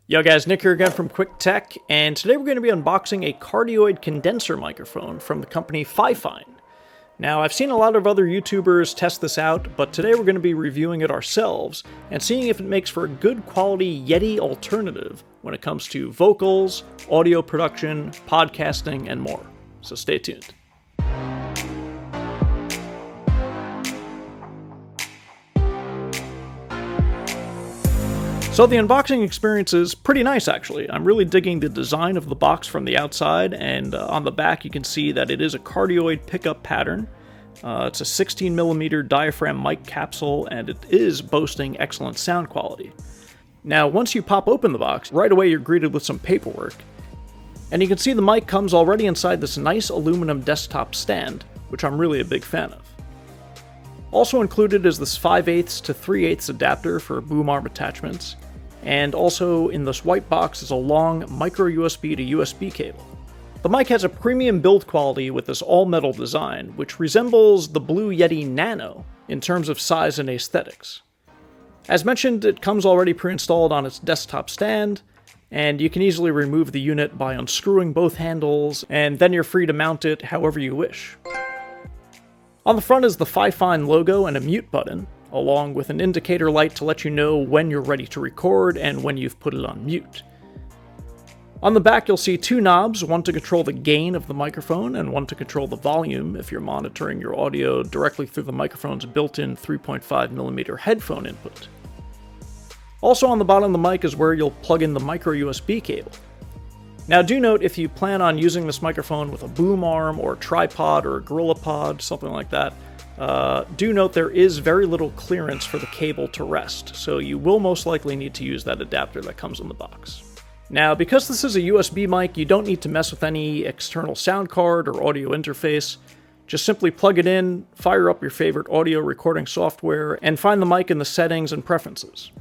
Yo guys, Nick here again from Quick Tech, and today we're going to be unboxing a cardioid condenser microphone from the company Fifine. Now, I've seen a lot of other YouTubers test this out, but today we're going to be reviewing it ourselves and seeing if it makes for a good quality Yeti alternative when it comes to vocals, audio production, podcasting, and more. So stay tuned. So the unboxing experience is pretty nice, actually. I'm really digging the design of the box from the outside, and on the back you can see that it is a cardioid pickup pattern. It's a 16mm diaphragm mic capsule, and it is boasting excellent sound quality. Now, once you pop open the box, right away you're greeted with some paperwork. And you can see the mic comes already inside this nice aluminum desktop stand, which I'm really a big fan of. Also included is this 5/8 to 3/8 adapter for boom arm attachments. And also in this white box is a long micro USB to USB cable. The mic has a premium build quality with this all-metal design, which resembles the blue Yeti Nano in terms of size and aesthetics. As mentioned, it comes already pre-installed on its desktop stand, and you can easily remove the unit by unscrewing both handles, and then you're free to mount it however you wish. On the front is the Fifine logo and a mute button, along with an indicator light to let you know when you're ready to record and when you've put it on mute. On the back you'll see two knobs, one to control the gain of the microphone and one to control the volume if you're monitoring your audio directly through the microphone's built-in 3.5mm headphone input. Also on the bottom of the mic is where you'll plug in the micro USB cable. Now do note, if you plan on using this microphone with a boom arm or a tripod or a gorilla pod, something like that, do note there is very little clearance for the cable to rest, so you will most likely need to use that adapter that comes in the box. Now, because this is a USB mic, you don't need to mess with any external sound card or audio interface. Just simply plug it in, fire up your favorite audio recording software, and find the mic in the settings and preferences.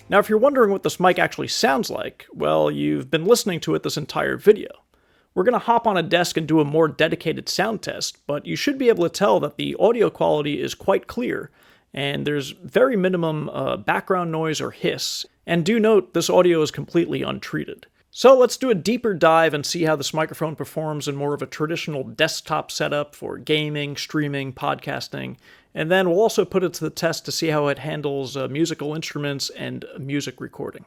Now, if you're wondering what this mic actually sounds like, well, you've been listening to it this entire video. We're going to hop on a desk and do a more dedicated sound test, but you should be able to tell that the audio quality is quite clear, and there's very minimum background noise or hiss. And do note, this audio is completely untreated. So let's do a deeper dive and see how this microphone performs in more of a traditional desktop setup for gaming, streaming, podcasting, and then we'll also put it to the test to see how it handles musical instruments and music recording.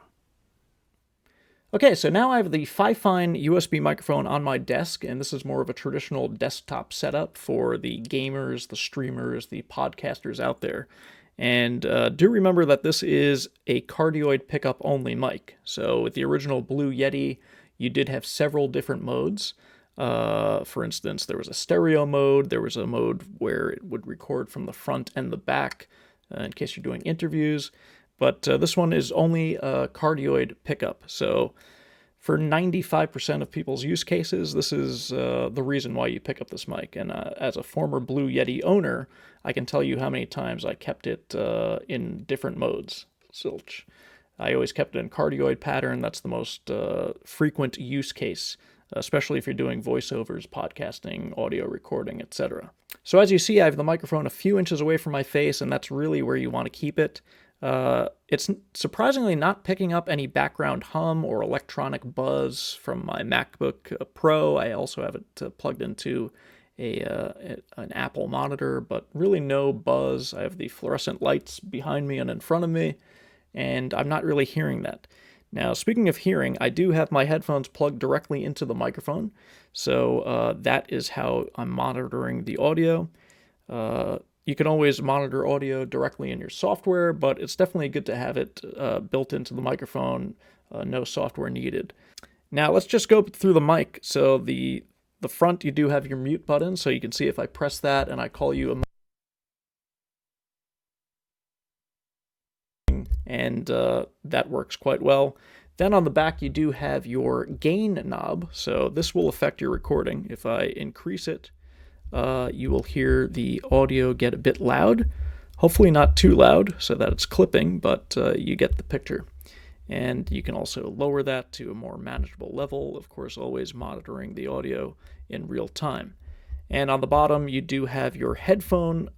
Okay, so now I have the Fifine USB microphone on my desk, and this is more of a traditional desktop setup for the gamers, the streamers, the podcasters out there. And do remember that this is a cardioid pickup only mic. So with the original blue Yeti, you did have several different modes. For instance, there was a stereo mode, there was a mode where it would record from the front and the back in case you're doing interviews. But this one is only a cardioid pickup, so for 95% of people's use cases, this is the reason why you pick up this mic. And as a former Blue Yeti owner, I can tell you how many times I kept it in different modes. Zilch. I always kept it in cardioid pattern. That's the most frequent use case, especially if you're doing voiceovers, podcasting, audio recording, etc. So as you see, I have the microphone a few inches away from my face, and that's really where you want to keep it. It's surprisingly not picking up any background hum or electronic buzz from my MacBook Pro. I also have it plugged into an Apple monitor, but really no buzz. I have the fluorescent lights behind me and in front of me, and I'm not really hearing that. Now, speaking of hearing, I do have my headphones plugged directly into the microphone, so that is how I'm monitoring the audio. You can always monitor audio directly in your software, but it's definitely good to have it built into the microphone, no software needed. Now let's just go through the mic. So the front, you do have your mute button, so you can see if I press that and I call you and that works quite well. Then on the back you do have your gain knob, so this will affect your recording. If I increase it, you will hear the audio get a bit loud. Hopefully not too loud so that it's clipping, but you get the picture. And you can also lower that to a more manageable level, of course always monitoring the audio in real time. And on the bottom you do have your headphone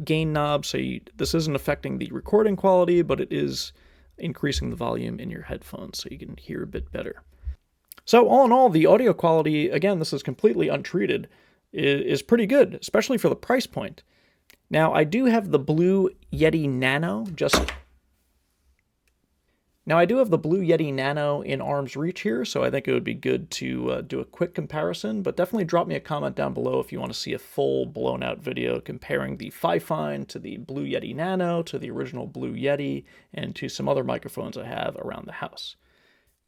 gain knob, so this isn't affecting the recording quality, but it is increasing the volume in your headphones so you can hear a bit better. So all in all, the audio quality, again, this is completely untreated, is pretty good, especially for the price point. Now, I do have the Blue Yeti Nano in arm's reach here, so I think it would be good to do a quick comparison, but definitely drop me a comment down below if you want to see a full blown-out video comparing the Fifine to the Blue Yeti Nano to the original Blue Yeti and to some other microphones I have around the house.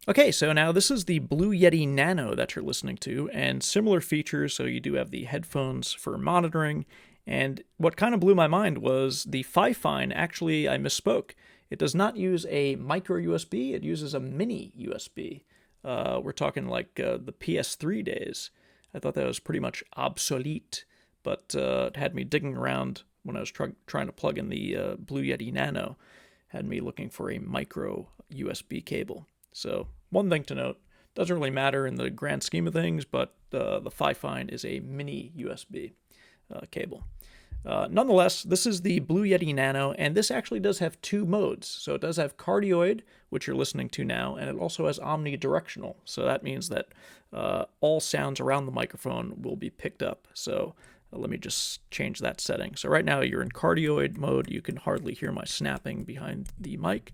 Okay, so now this is the Blue Yeti Nano that you're listening to, and similar features, so you do have the headphones for monitoring, and what kind of blew my mind was the Fifine, actually, I misspoke. It does not use a micro USB, it uses a mini USB. We're talking like the PS3 days. I thought that was pretty much obsolete, but it had me digging around when I was trying to plug in the Blue Yeti Nano. Had me looking for a micro USB cable. So one thing to note, doesn't really matter in the grand scheme of things, but the Fifine is a mini USB cable. Nonetheless, this is the Blue Yeti Nano, and this actually does have two modes. So it does have cardioid, which you're listening to now, and it also has omnidirectional. So that means that all sounds around the microphone will be picked up. So let me just change that setting. So right now you're in cardioid mode. You can hardly hear my snapping behind the mic.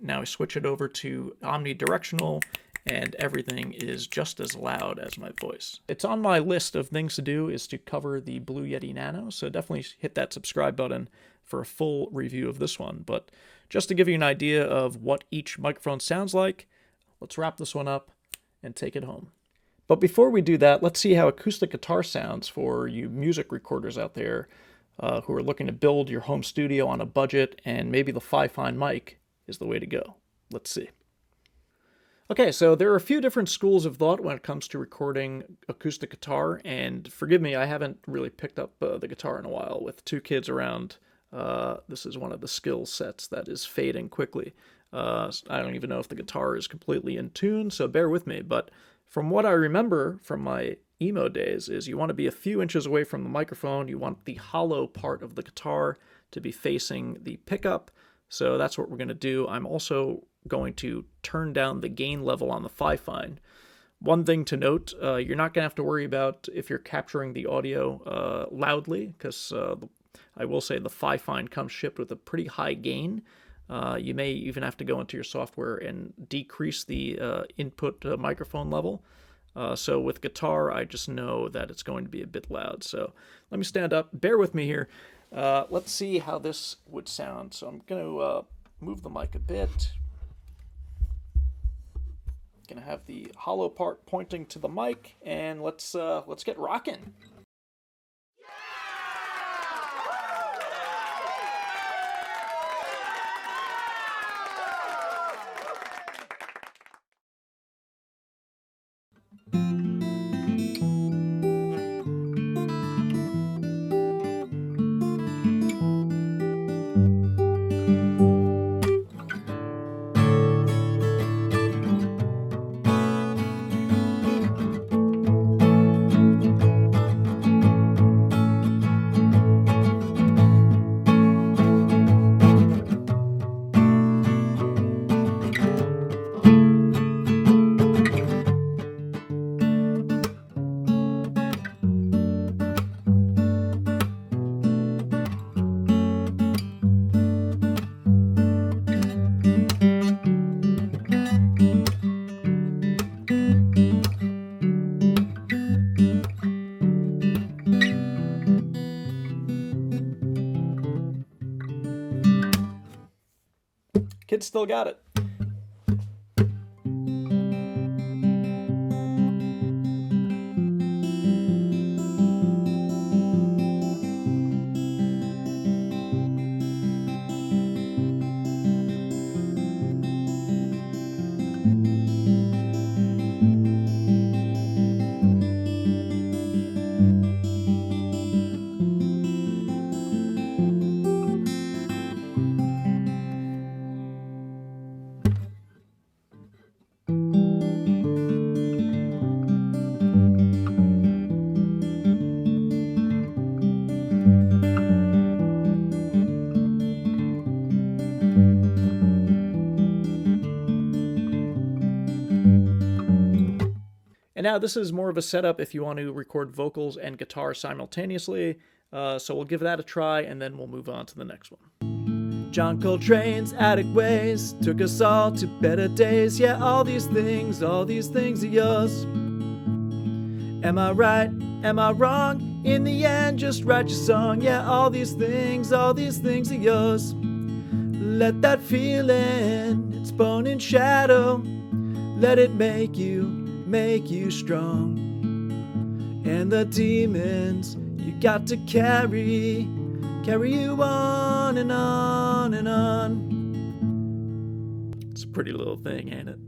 Now I switch it over to omnidirectional, and everything is just as loud as my voice. It's on my list of things to do is to cover the Blue Yeti Nano, so definitely hit that subscribe button for a full review of this one. But just to give you an idea of what each microphone sounds like, let's wrap this one up and take it home. But before we do that, let's see how acoustic guitar sounds for you music recorders out there who are looking to build your home studio on a budget, and maybe the Fifine mic is the way to go. Let's see. Okay, so there are a few different schools of thought when it comes to recording acoustic guitar, and forgive me, I haven't really picked up the guitar in a while. With two kids around, this is one of the skill sets that is fading quickly. I don't even know if the guitar is completely in tune, so bear with me, but from what I remember from my emo days is you want to be a few inches away from the microphone, you want the hollow part of the guitar to be facing the pickup, so that's what we're going to do. I'm also going to turn down the gain level on the Fifine. One thing to note, you're not going to have to worry about if you're capturing the audio loudly, because I will say the Fifine comes shipped with a pretty high gain. You may even have to go into your software and decrease the input microphone level. So with guitar, I just know that it's going to be a bit loud. So let me stand up. Bear with me here. Let's see how this would sound. So I'm going to move the mic a bit. Going to have the hollow part pointing to the mic, and let's get rocking. Kids still got it. And now this is more of a setup if you want to record vocals and guitar simultaneously. So we'll give that a try, and then we'll move on to the next one. John Coltrane's attic ways took us all to better days. Yeah, all these things are yours. Am I right? Am I wrong? In the end, just write your song. Yeah, all these things are yours. Let that feeling, it's bone and shadow. Let it make you strong. And the demons you got to carry you on and on and on. It's a pretty little thing, ain't it?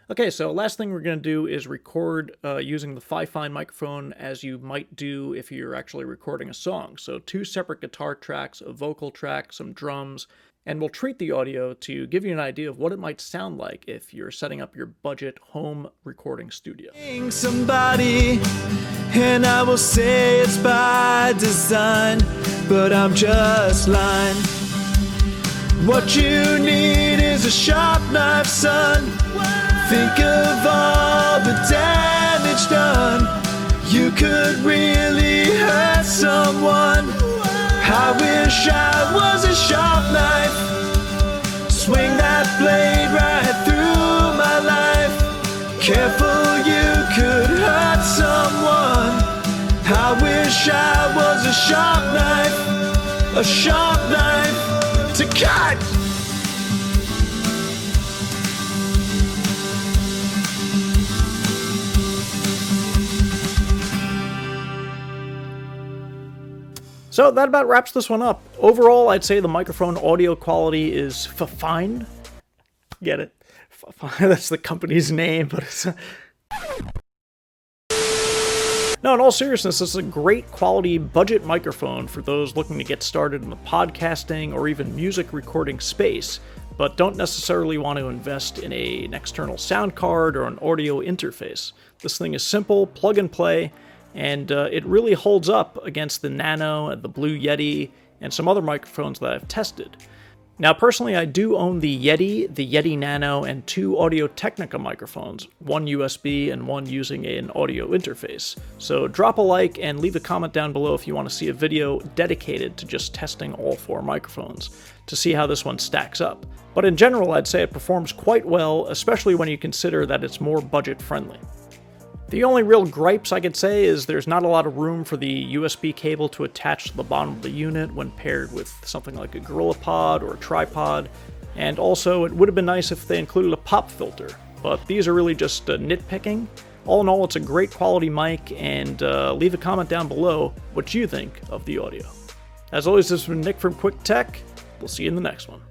Okay, so last thing we're going to do is record using the Fifine microphone, as you might do if you're actually recording a song. So 2 separate guitar tracks, a vocal track, some drums, and we'll treat the audio to give you an idea of what it might sound like if you're setting up your budget home recording studio. Somebody, and I will say it's by design, but I'm just lying. What you need is a sharp knife, son. Think of all the damage done. You could really hurt someone. I wish I was a sharp knife. Swing that blade right through my life. Careful, you could hurt someone. I wish I was a sharp knife to cut. So that about wraps this one up. Overall, I'd say the microphone audio quality is fine. Get it? That's the company's name, but it's... No, in all seriousness, this is a great quality budget microphone for those looking to get started in the podcasting or even music recording space, but don't necessarily want to invest in an external sound card or an audio interface. This thing is simple, plug and play, and it really holds up against the Nano and the Blue Yeti and some other microphones that I've tested. Now, personally, I do own the Yeti Nano, and 2 Audio-Technica microphones, one USB and one using an audio interface. So drop a like and leave a comment down below if you want to see a video dedicated to just testing all 4 microphones to see how this one stacks up. But in general, I'd say it performs quite well, especially when you consider that it's more budget-friendly. The only real gripes I could say is there's not a lot of room for the USB cable to attach to the bottom of the unit when paired with something like a GorillaPod or a tripod, and also it would have been nice if they included a pop filter, but these are really just nitpicking. All in all, it's a great quality mic, and leave a comment down below what you think of the audio. As always, this has been Nick from Quick Tech. We'll see you in the next one.